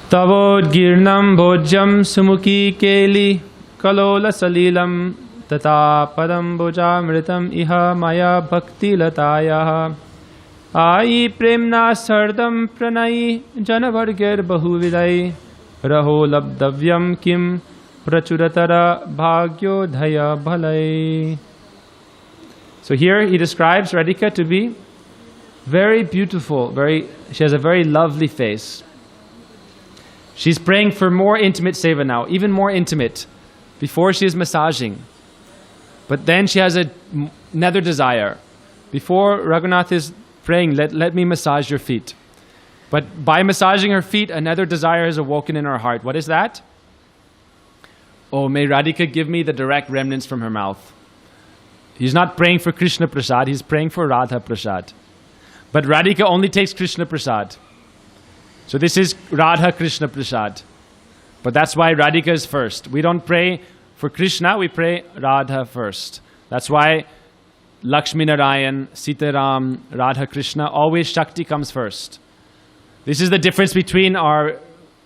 Tavod-girnam bhojyam sumukhi keli kalola salilam tata padam bhojamritam iha maya bhakti lataya Ai premna sardam pranai janavargir bahuvidai Raho labdavyam kim prachuratara bhagyodhaya bhalai. So here he describes Radhika to be very beautiful, she has a very lovely face. She's praying for more intimate seva now, even more intimate. Before she is massaging. But then she has another desire. Before Raghunath is praying, let me massage your feet. But by massaging her feet, another desire has awoken in her heart. What is that? Oh, may Radhika give me the direct remnants from her mouth. He's not praying for Krsna-prasada, he's praying for Radha-prasada. But Radhika only takes Krsna-prasada. So this is Radha-Krishna-prasada. But that's why Radhika is first. We don't pray for Krishna, we pray Radha first. That's why Lakshmi Narayan, Sita Ram, Radha Krishna, always Shakti comes first. This is the difference between our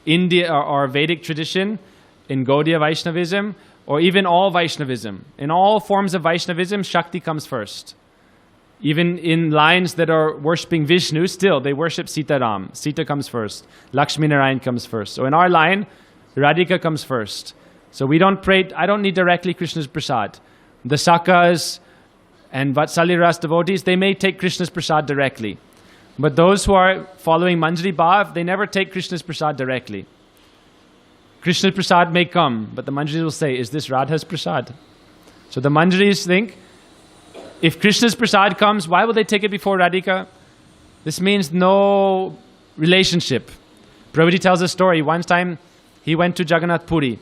Vedic tradition in Gaudiya Vaishnavism or even all Vaishnavism. In all forms of Vaishnavism, Shakti comes first. Even in lines that are worshipping Vishnu, still they worship Sita Ram. Sita comes first. Lakshmi Narayan comes first. So in our line, Radhika comes first. So we don't pray, I don't need directly Krishna's prasad. The Sakas and Vatsalya Ras devotees, they may take Krishna's prasad directly. But those who are following Manjari Bhav, they never take Krishna's prasad directly. Krishna's prasad may come, but the Manjaris will say, is this Radha's prasad? So the Manjaris think, if Krishna's prasad comes, why will they take it before Radhika? This means no relationship. Prabhuji tells a story. One time he went to Jagannath Puri,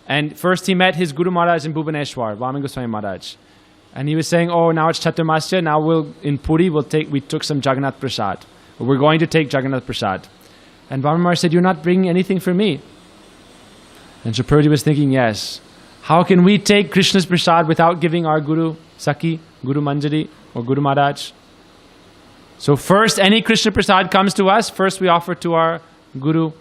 and first he met his Guru Maharaj in Bhubaneswar, Vaman Goswami Maharaj. And he was saying, oh, now it's Chaturmasya, now in Puri we took some Jagannath prasad. We're going to take Jagannath prasad. And Vaman Maharaj said, you're not bringing anything for me. And so Prabhuji was thinking, yes, how can we take Krishna's prasad without giving our Guru Saki, Guru Manjari or Guru Maharaj? So first, any Krishna prasad comes to us, first we offer to our Guru,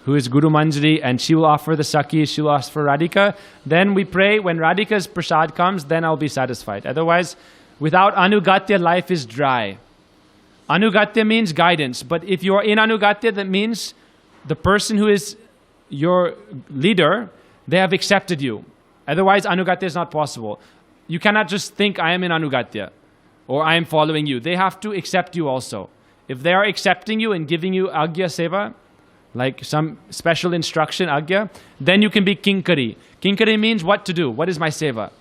who is Guru Manjari, and she will offer the Saki, she will offer for Radhika. Then we pray, when Radhika's prasad comes, then I'll be satisfied. Otherwise, without Anugatya, life is dry. Anugatya means guidance, but if you're in Anugatya, that means the person who is your leader, they have accepted you. Otherwise, Anugatya is not possible. You cannot just think, I am in Anugatya, or I am following you. They have to accept you also. If they are accepting you and giving you Agya Seva, like some special instruction, Agya, then you can be Kinkari. Kinkari means what to do. What is my Seva?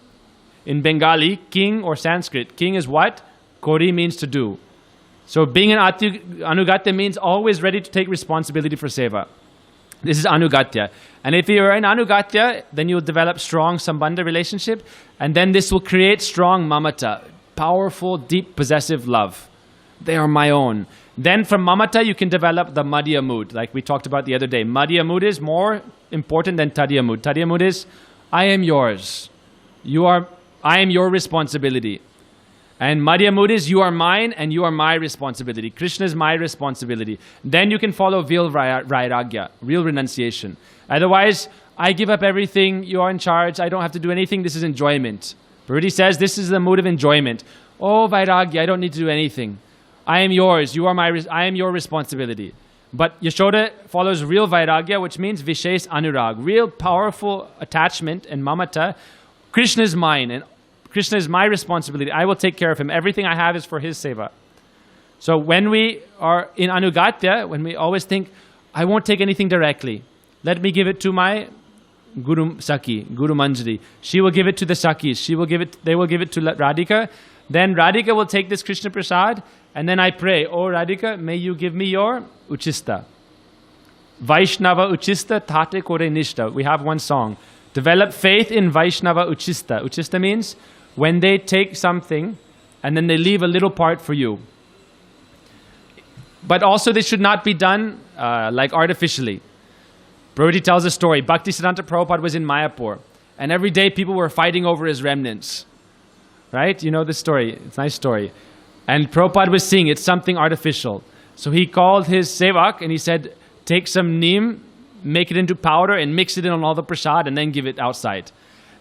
In Bengali, King or Sanskrit, King is what? Kori means to do. So being an Anugatya means always ready to take responsibility for Seva. This is Anugatya. And if you are in Anugatya, then you'll develop strong Sambandha relationship, and then this will create strong Mamata, powerful, deep, possessive love. They are my own. Then from Mamata, you can develop the Madhya mood, like we talked about the other day. Madhya mood is more important than Tadya mood. Tadya mood is, I am yours. I am your responsibility. And Madhya mood is, you are mine and you are my responsibility. Krishna is my responsibility. Then you can follow real vairagya, real renunciation. Otherwise, I give up everything, you are in charge, I don't have to do anything, this is enjoyment. Prabhuji says this is the mood of enjoyment. Oh, vairagya, I don't need to do anything. I am yours, I am your responsibility. But Yashoda follows real vairagya, which means vishesh anurag, real powerful attachment and mamata. Krishna is mine and Krishna is my responsibility. I will take care of him. Everything I have is for his seva. So when we are in Anugatya, when we always think, I won't take anything directly. Let me give it to my Guru Saki, Guru Manjari. She will give it to the Sakis. They will give it to Radhika. Then Radhika will take this Krishna Prasad, and then I pray, oh Radhika, may you give me your Uchista. Vaishnava Uchista Tate Kore Nishta. We have one song. Develop faith in Vaishnava Uchista. Uchista means when they take something and then they leave a little part for you. But also this should not be done like artificially. Prabhuji tells a story. Bhaktisiddhanta Prabhupada was in Mayapur, and every day people were fighting over his remnants. Right? You know the story. It's a nice story. And Prabhupada was seeing it's something artificial. So he called his sevak and he said, take some neem make it into powder and mix it in on all the prasad and then give it outside.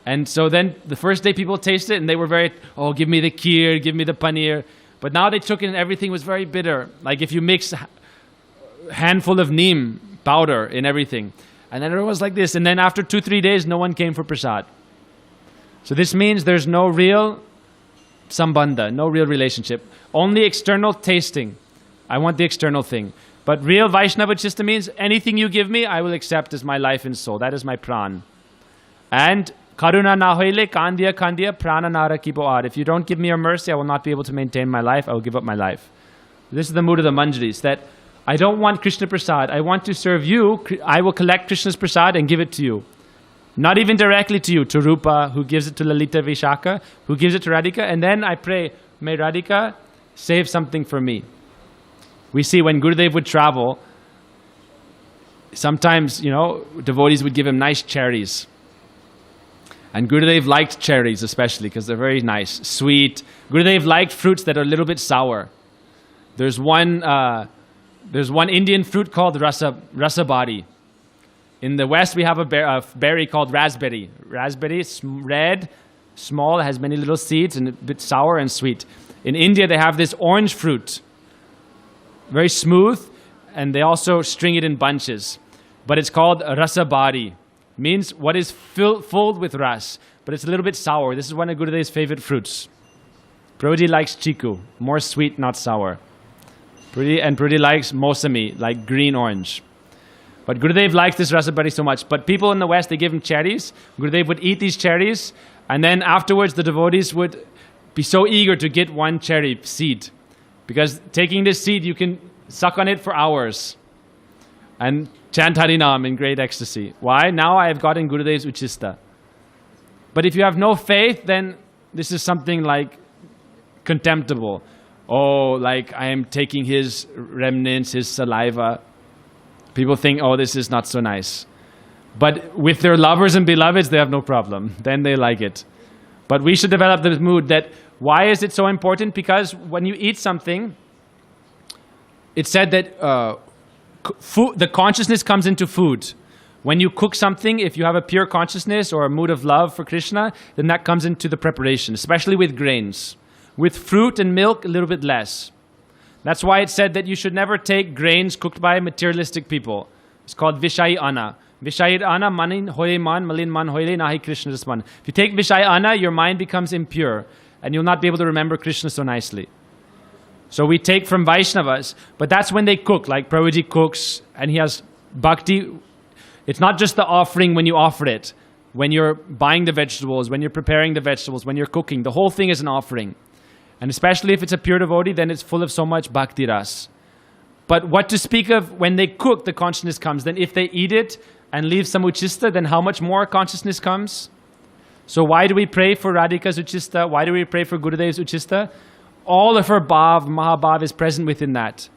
And so then the first day people tasted it and they were very, oh, give me the kheer, give me the paneer. But now they took it and everything was very bitter. Like if you mix a handful of neem powder in everything. And then it was like this. And then after 2-3 days, no one came for prasad. So this means there's no real sambandha, no real relationship. Only external tasting. I want the external thing. But real Vaishnava Chista means anything you give me, I will accept as my life and soul. That is my pran. And karuna na hoile kandiya kandiya prana nara kipo ar. If you don't give me your mercy, I will not be able to maintain my life. I will give up my life. This is the mood of the manjaris, that I don't want Krishna-prasada. I want to serve you. I will collect Krishna's prasad and give it to you. Not even directly to you, to Rupa, who gives it to Lalita Vishaka, who gives it to Radhika. And then I pray, may Radhika save something for me. We see when Gurudev would travel, sometimes, devotees would give him nice cherries. And Gurudev liked cherries especially because they're very nice, sweet. Gurudev liked fruits that are a little bit sour. There's one Indian fruit called rasabari. In the West, we have a berry called raspberry. Raspberry is red, small, has many little seeds, and a bit sour and sweet. In India, they have this orange fruit, very smooth, and they also string it in bunches. But it's called rasabari. Means what is filled with ras, but it's a little bit sour. This is one of Gurudev's favorite fruits. Prabhuji likes chiku, more sweet, not sour. Prabhuji likes mosami, like green orange. But Gurudev likes this rasabari so much. But people in the West, they give him cherries. Gurudev would eat these cherries, and then afterwards the devotees would be so eager to get one cherry seed. Because taking this seed, you can suck on it for hours and chant Harinam in great ecstasy. Why? Now I have gotten Gurudev's uchista. But if you have no faith, then this is something like contemptible. Oh, like I am taking his remnants, his saliva. People think, oh, this is not so nice. But with their lovers and beloveds, they have no problem. Then they like it. But we should develop this mood that, why is it so important? Because when you eat something, it's said that the consciousness comes into food. When you cook something, if you have a pure consciousness or a mood of love for Krishna, then that comes into the preparation, especially with grains. With fruit and milk, a little bit less. That's why it's said that you should never take grains cooked by materialistic people. It's called Vishayi Anna. Vishayi Anna, manin hoye man, malin man hoyle nahi Krishna rasman. If you take Vishayi Anna, your mind becomes impure, and you'll not be able to remember Krishna so nicely. So we take from Vaishnavas, but that's when they cook, like Prabhuji cooks, and he has bhakti. It's not just the offering when you offer it, when you're buying the vegetables, when you're preparing the vegetables, when you're cooking. The whole thing is an offering. And especially if it's a pure devotee, then it's full of so much bhakti ras. But what to speak of when they cook, the consciousness comes. Then if they eat it and leave some uchista, then how much more consciousness comes? So why do we pray for Radhika's uchista? Why do we pray for Gurudev's uchista? All of her bhav, mahabhav is present within that.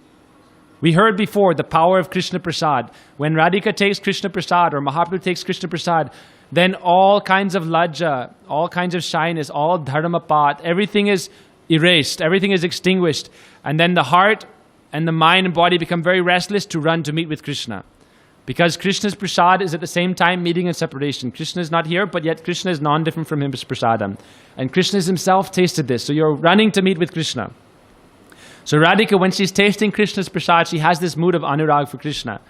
We heard before the power of Krishna-prasada. When Radhika takes Krishna-prasada or Mahaprabhu takes Krishna-prasada, then all kinds of lajja, all kinds of shyness, all dharmapat, everything is erased, everything is extinguished. And then the heart and the mind and body become very restless to run to meet with Krishna. Because Krishna's prasad is at the same time meeting and separation. Krishna is not here, but yet Krishna is non-different from his prasadam. And Krishna himself tasted this. So you're running to meet with Krishna. So Radhika, when she's tasting Krishna's prasad, she has this mood of anurag for Krishna.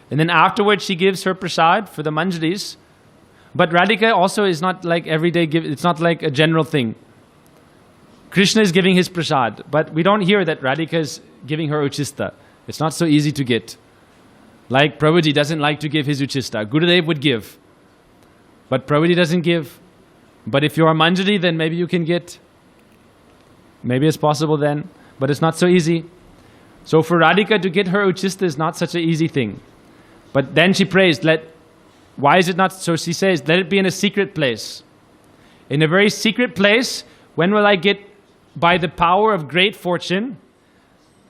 And then afterwards she gives her prasad for the manjaris. But Radhika also is not like everyday it's not like a general thing. Krishna is giving his prasad, but we don't hear that Radhika is giving her uchista. It's not so easy to get. Like Prabhuji doesn't like to give his uchista. Gurudev would give, but Prabhuji doesn't give. But if you're a manjari, then maybe you can get. Maybe it's possible then, but it's not so easy. So for Radhika to get her uchista is not such an easy thing. But then she prays, why is it not? So she says, let it be in a secret place. In a very secret place, when will I get, by the power of great fortune,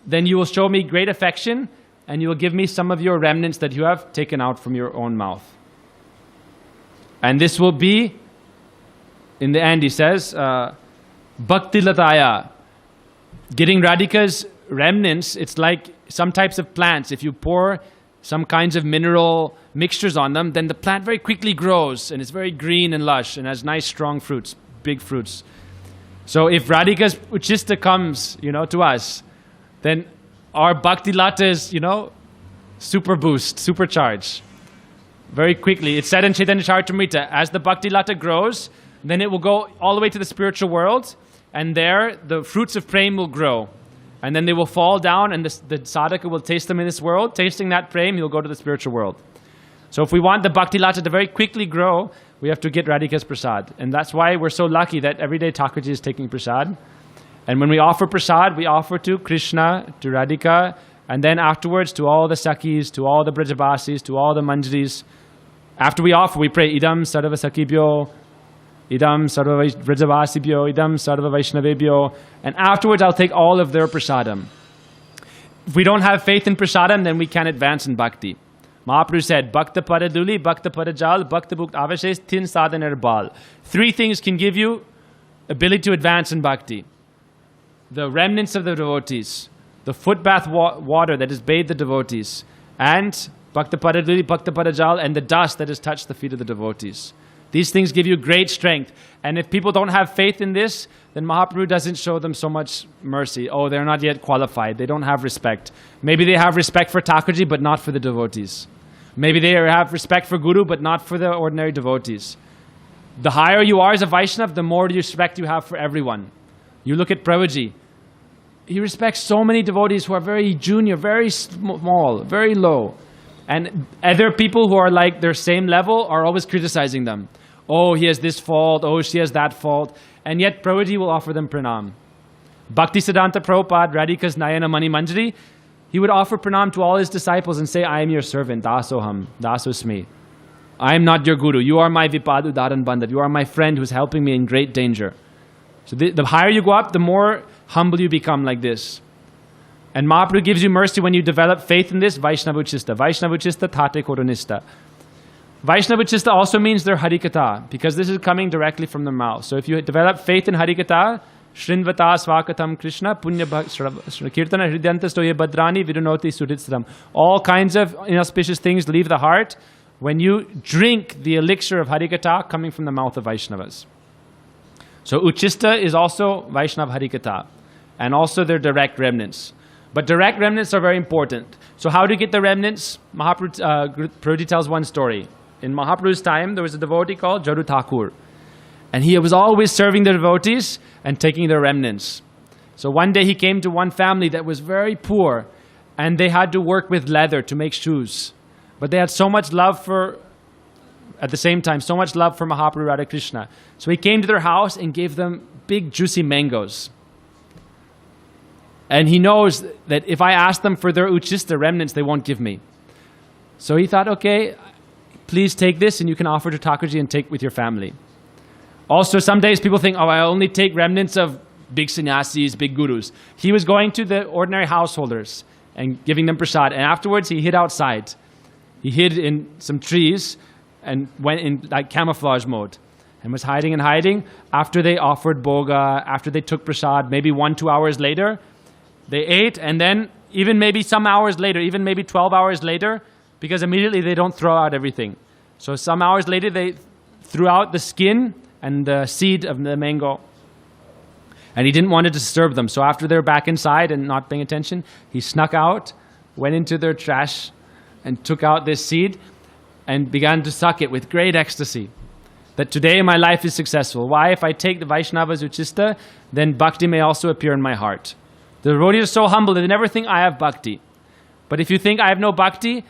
then you will show me great affection, and you will give me some of your remnants that you have taken out from your own mouth. And this will be, in the end he says, Bhakti Lataya. Getting Radhika's remnants, it's like some types of plants. If you pour some kinds of mineral mixtures on them, then the plant very quickly grows and it's very green and lush and has nice strong fruits, big fruits. So if Radhika's Uchista comes, to us, then our Bhakti Lata is, super boost, supercharge. Very quickly. It's said in Chaitanya Charitamrita, as the Bhakti Lata grows, then it will go all the way to the spiritual world, and there the fruits of prem will grow. And then they will fall down, and the sadhaka will taste them in this world. Tasting that prem, he'll go to the spiritual world. So if we want the Bhakti Lata to very quickly grow, we have to get Radhika's prasad. And that's why we're so lucky that every day Thakurji is taking prasad. And when we offer prasad, we offer to Krishna, to Radhika, and then afterwards to all the Sakhis, to all the Brajabasis, to all the Manjaris. After we offer, we pray, Idam Sarva Sakhibhyo, Idam Sarva Brajavasibhyo, Idam Sarva Vaishnavebhyo. And afterwards, I'll take all of their prasadam. If we don't have faith in prasadam, then we can't advance in bhakti. Mahaprabhu said, Bhakta Paraduli, Bhakta Parajal, Bhakta Bhukt Avashes, Tin Sadhanar Bal. 3 things can give you ability to advance in bhakti. The remnants of the devotees, the footbath water that has bathed the devotees, and Bhakta Paraduli, Bhakta Parajal, and the dust that has touched the feet of the devotees. These things give you great strength. And if people don't have faith in this, then Mahaprabhu doesn't show them so much mercy. Oh, they're not yet qualified. They don't have respect. Maybe they have respect for Thakurji, but not for the devotees. Maybe they have respect for Guru, but not for the ordinary devotees. The higher you are as a Vaishnav, the more respect you have for everyone. You look at Prabhuji. He respects so many devotees who are very junior, very small, very low. And other people who are like their same level are always criticizing them. Oh, he has this fault. Oh, she has that fault. And yet Prabhuji will offer them pranam. Bhaktisiddhanta Prabhupada, Radhika's Nayana Mani Manjari, he would offer pranam to all his disciples and say, I am your servant, dasoham, dasosmi. I am not your guru. You are my vipadu dharan bandhat. You are my friend who's helping me in great danger. So the higher you go up, the more humble you become like this. And Mahaprabhu gives you mercy when you develop faith in this, Vaishnava-uchista. Vaishnava-uchista tate koronista. Vaishnava-uchista also means their Harikatha, because this is coming directly from their mouth. So if you develop faith in Harikatha, Shrinvata Svakatam Krishna, Punya Kirtana Hridyantastoye Badrani Vidunoti Sudhitsram. All kinds of inauspicious things leave the heart when you drink the elixir of Harikatha coming from the mouth of Vaishnavas. So Uchista is also Vaishnava Harikatha, and also their direct remnants. But direct remnants are very important. So how to get the remnants? Prabhuji tells one story. In Mahaprabhu's time, there was a devotee called Jaru Thakur. And he was always serving the devotees and taking their remnants. So one day he came to one family that was very poor, and they had to work with leather to make shoes. But they had so much love for, at the same time, so much love for Mahaprabhu Radha Krishna. So he came to their house and gave them big juicy mangoes. And he knows that if I ask them for their uchista remnants, they won't give me. So he thought, okay, please take this and you can offer to Thakurji and take with your family. Also, some days people think, oh, I only take remnants of big sannyasis, big gurus. He was going to the ordinary householders and giving them prasad. And afterwards, he hid outside. He hid in some trees and went in like camouflage mode and was hiding and hiding. After they offered bhoga, after they took prasad, maybe 1-2 hours later, they ate, and then even maybe some hours later, even maybe 12 hours later, because immediately they don't throw out everything. So some hours later, they threw out the skin and the seed of the mango. And he didn't want to disturb them. So after they're back inside and not paying attention, he snuck out, went into their trash, and took out this seed and began to suck it with great ecstasy. That today my life is successful. Why? If I take the Vaishnava's uchista, then bhakti may also appear in my heart. The devotees are so humble that they never think I have bhakti. But if you think I have no bhakti,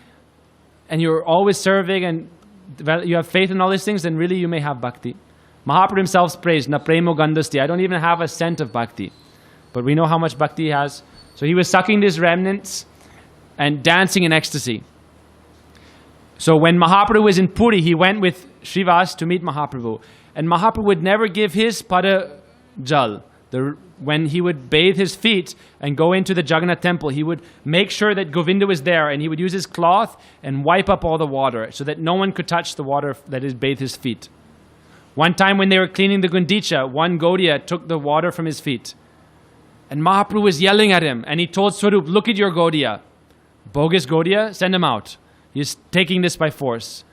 and you're always serving and you have faith in all these things, then really you may have bhakti. Mahaprabhu himself praised, na premo gandhasti. I don't even have a scent of bhakti. But we know how much bhakti he has. So he was sucking these remnants and dancing in ecstasy. So when Mahaprabhu was in Puri, he went with Srivas to meet Mahaprabhu. And Mahaprabhu would never give his pada jal. When he would bathe his feet and go into the Jagannath temple, he would make sure that Govinda was there, and he would use his cloth and wipe up all the water so that no one could touch the water that had bathed his feet. One time when they were cleaning the Gundicha, one Gaudiya took the water from his feet. And Mahaprabhu was yelling at him, and he told Swarup, look at your Gaudiya. Bogus Gaudiya, send him out. He's taking this by force.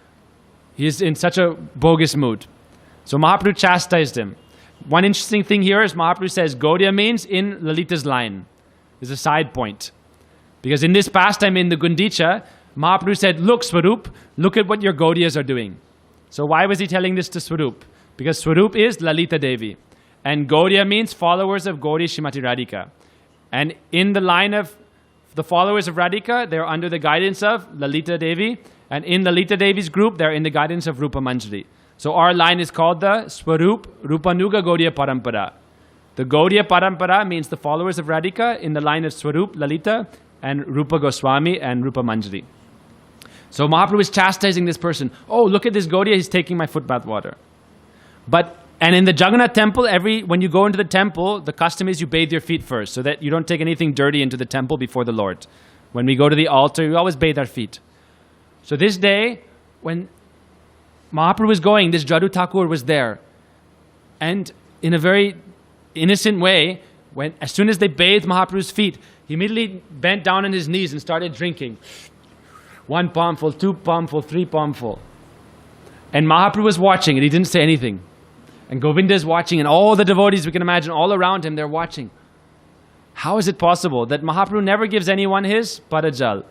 He's in such a bogus mood. So Mahaprabhu chastised him. One interesting thing here is Mahaprabhu says Gaudiya means in Lalita's line. There's a side point. Because in this pastime in the Gundicha, Mahaprabhu said, look Swarup, look at what your Gaudiyas are doing. So why was he telling this to Swarup? Because Swarup is Lalita Devi. And Gaudiya means followers of Gauri Shrimati Radhika. And in the line of the followers of Radhika, they're under the guidance of Lalita Devi. And in Lalita Devi's group, they're in the guidance of Rupa Manjari. So our line is called the Swarup Rupanuga Gaudiya Parampara. The Gaudiya Parampara means the followers of Radhika in the line of Swarup, Lalita, and Rupa Goswami and Rupa Manjari. So Mahaprabhu is chastising this person. Oh, look at this Gaudiya, he's taking my footbath water. And in the Jagannath temple, when you go into the temple, the custom is you bathe your feet first so that you don't take anything dirty into the temple before the Lord. When we go to the altar, we always bathe our feet. So this day, when Mahaprabhu was going, this Jadu Thakur was there. And in a very innocent way, as soon as they bathed Mahaprabhu's feet, he immediately bent down on his knees and started drinking. 1 palmful, 2 palmful, 3 palmful. And Mahaprabhu was watching and he didn't say anything. And Govinda is watching and all the devotees we can imagine all around him, they're watching. How is it possible that Mahaprabhu never gives anyone his padajal?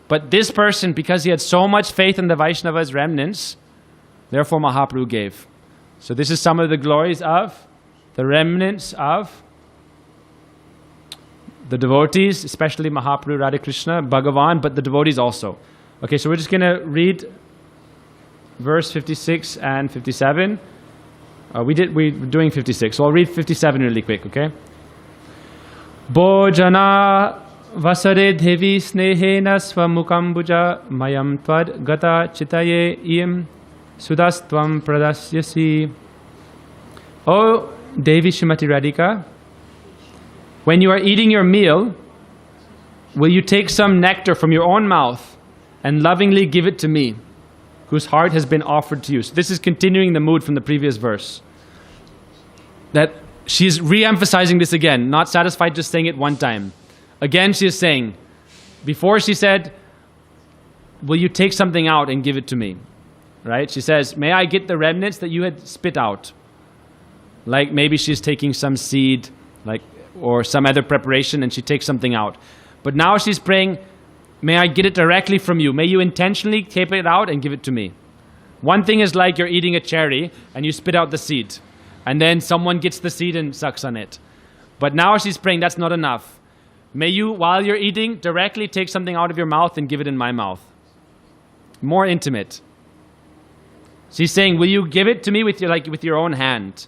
But this person, because he had so much faith in the Vaishnavas' remnants, therefore Mahaprabhu gave. So this is some of the glories of the remnants of the devotees, especially Mahaprabhu, Radha-Krishna, Bhagavan, but the devotees also. Okay, so we're just going to read verse 56 and 57. We're doing 56, so I'll read 57 really quick, okay? Bojana vasare devi snehena swamukambuja mayam tvad gata chitaye iyam sudastvam pradasyasi. O Devi Shrimati Radhika, when you are eating your meal, will you take some nectar from your own mouth and lovingly give it to me, whose heart has been offered to you? So this is continuing the mood from the previous verse. That she's re-emphasizing this again, not satisfied just saying it one time. Again she is saying, before she said, will you take something out and give it to me? Right? She says, may I get the remnants that you had spit out? Like maybe she's taking some seed, or some other preparation, and she takes something out. But now she's praying, may I get it directly from you? May you intentionally take it out and give it to me. One thing is like you're eating a cherry and you spit out the seed, and then someone gets the seed and sucks on it. But now she's praying, that's not enough. May you, while you're eating, directly take something out of your mouth and give it in my mouth. More intimate. She's saying, will you give it to me with your own hand?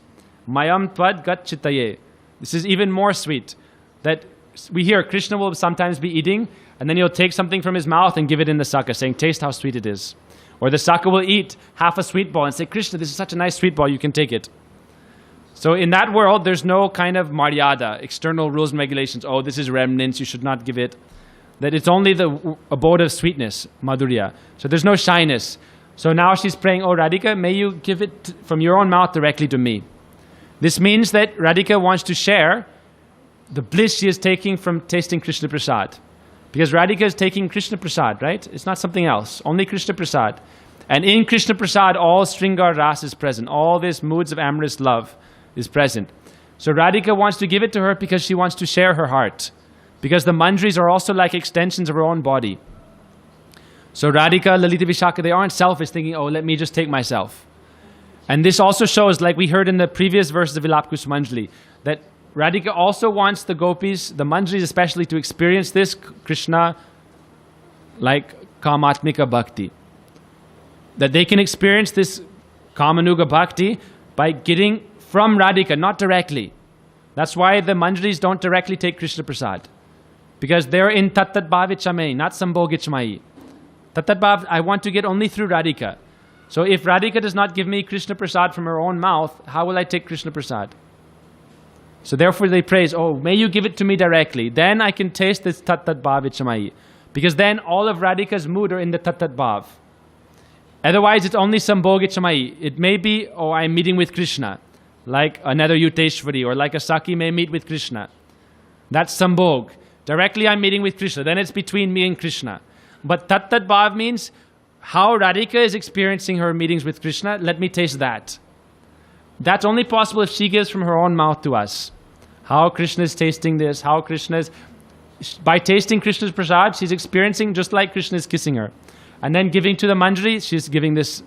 Mayam tvad gat chitaye. This is even more sweet. That we hear Krishna will sometimes be eating, and then he'll take something from his mouth and give it in the saka, saying, taste how sweet it is. Or the saka will eat half a sweet ball and say, Krishna, this is such a nice sweet ball, you can take it. So in that world, there's no kind of maryada, external rules and regulations. Oh, this is remnants, you should not give it. That it's only the abode of sweetness, madhurya. So there's no shyness. So now she's praying, oh Radhika, may you give it from your own mouth directly to me. This means that Radhika wants to share the bliss she is taking from tasting Krsna-prasada. Because Radhika is taking Krsna-prasada, right? It's not something else, only Krsna-prasada. And in Krsna-prasada, all Sringar Ras is present. All these moods of amorous love is present. So Radhika wants to give it to her because she wants to share her heart. Because the manjaris are also like extensions of her own body. So Radhika, Lalita, Vishaka, they aren't selfish, thinking, oh, let me just take myself. And this also shows, like we heard in the previous verses of Vilap Kusumanjali, that Radhika also wants the gopis, the manjaris especially, to experience this Krishna like Kamatmika Bhakti. That they can experience this Kamanuga Bhakti by getting from Radhika, not directly. That's why the manjaris don't directly take Krsna-prasada. Because they're in Tattat Bhavichamai, not Sambhogichamai. Tattat Bhav, I want to get only through Radhika. So if Radhika does not give me Krsna-prasada from her own mouth, how will I take Krsna-prasada? So therefore they praise, oh, may you give it to me directly. Then I can taste this Tattat Bhavichamai. Because then all of Radhika's mood are in the Tattat Bhav. Otherwise it's only Sambhogichamai. It may be, oh, I'm meeting with Krishna. Like another Yuteshwari, or like a Saki may meet with Krishna. That's Sambhog. Directly I'm meeting with Krishna. Then it's between me and Krishna. But Tat Tat Bhav means how Radhika is experiencing her meetings with Krishna. Let me taste that. That's only possible if she gives from her own mouth to us. How Krishna is tasting this, how Krishna is... By tasting Krishna's prasad, she's experiencing just like Krishna is kissing her. And then giving to the manjari, she's giving this,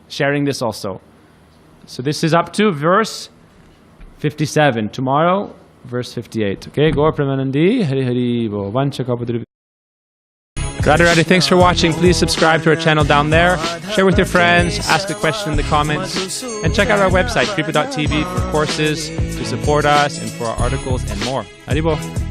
sharing this also. So this is up to verse 57. Tomorrow, verse 58. Okay, Gaur Premanandi, Hari Hari Bo, Vancha Kapadru. Radha Radha, thanks for watching. Please subscribe to our channel down there. Share with your friends, ask a question in the comments. And check out our website, kripa.tv, for courses, to support us, and for our articles and more. Haribo.